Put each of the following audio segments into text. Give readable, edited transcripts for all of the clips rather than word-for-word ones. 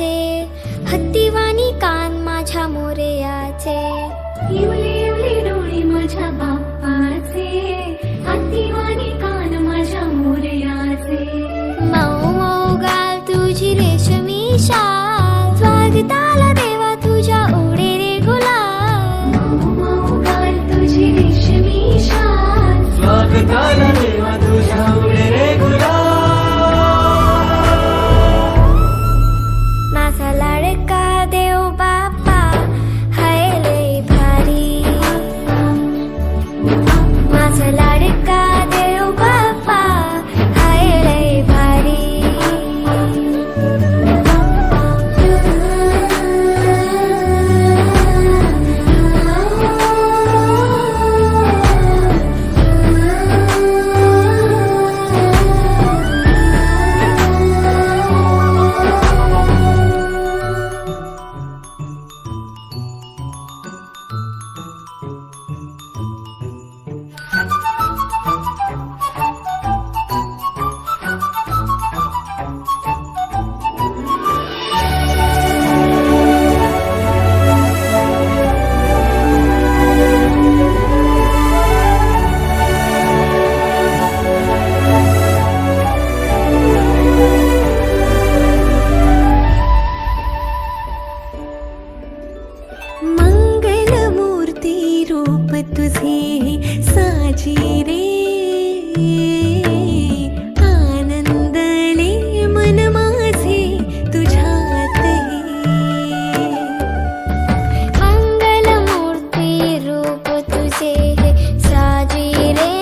मोरयाचे, हत्तीवाणी कान माझ्या मोरयाचे. इवले इवले डोळे माझ्या बाप्पाचे, हत्तीवाणी कान माझ्या मोरयाचे. मऊ मऊ गाल तुझी रेशमी शाल, स्वागताला देवा तुझ्या उडे रे गुलाल. मऊ मऊ गाल तुझी रेशमी शाल, स्वागताला देवा तुझ्या उडे रे गुलाल. माझा लाडका देव बाप्पा हाय लय भारी. माझा लाडका देव बाप्पा हाय लय भारी. मंगलमूर्ती रूप तुझे साजी रे, आनंदले मन माझे तुझ्यात मंगलमूर्ती रूप तुझे साजी रे,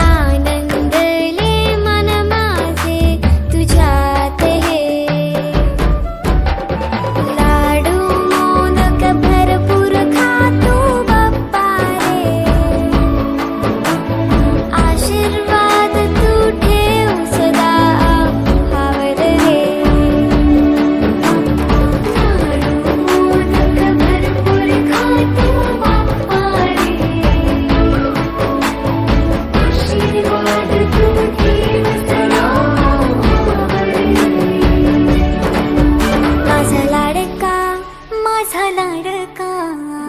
आनंदले मन माझे तुझ्यात हे. लाडू मोदक भरपूर खातो बाप्पा रे, आशीर्वाद तू ठेव सदा आम्हावर रे. लाडू मोदक भरपूर खातो बाप्पा रे, आशीर्वाद तू ठेव सदा आम्हावर रे. माझा लाडका, माझा लाडका,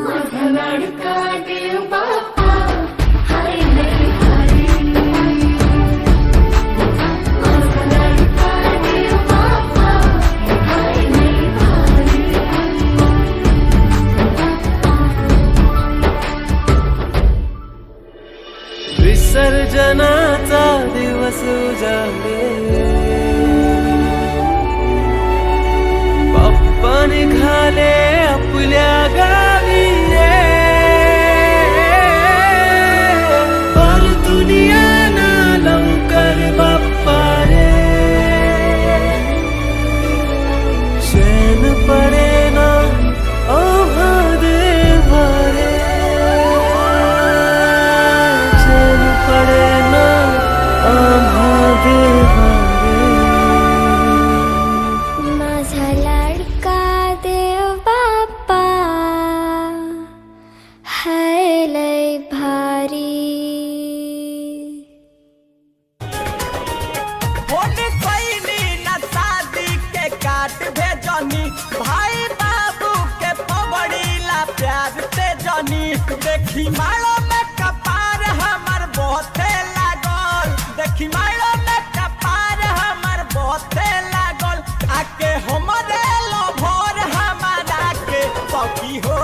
माझा लाडका देव बाप्पा हाय लय भारी. माझा लाडका देव बाप्पा हाय लय भारी. विसर्जनाचा दिवस उजाडले, बाप्पा निघाले आपल्या गावी रे. परतून ना लवकर बाप्पा रे, चैन पडेना आम्हा देवा रे, चैन पडेना आम्हा देवा रे. माझा लाडका देव बाप्पा हाय लय भारी. होली कैली न शादी के काट भेजनी, भाई बाबू के पबड़ीला प्यार से जनी. देखी मारो में कपार हमर बहुते लागल, देखी मारो में कपार हमर बहुते लागल. आके हमरे लो भोर हमारा के सखी हो